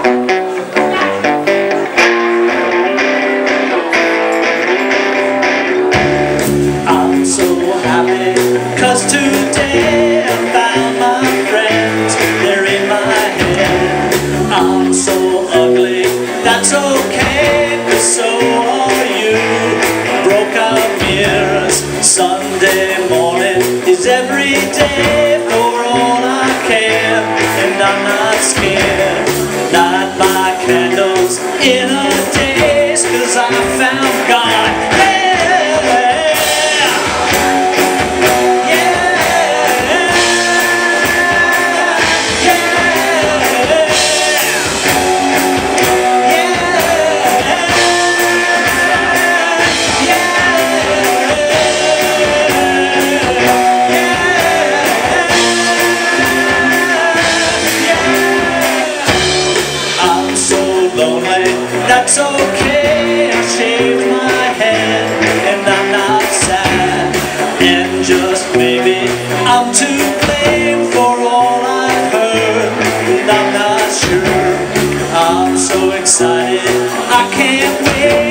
I'm so happy 'cause today I found my friends, they're in my head. I'm so ugly, that's okay, 'cause so are you. Broke out mirrors, Sunday morning is every day for all I care, and I'm not scared. Light my candles in a daze, 'cause I found God. Lonely, that's okay, I shaved my head and I'm not sad. And just maybe I'm to blame for all I've heard, and I'm not sure. I'm so excited, I can't wait.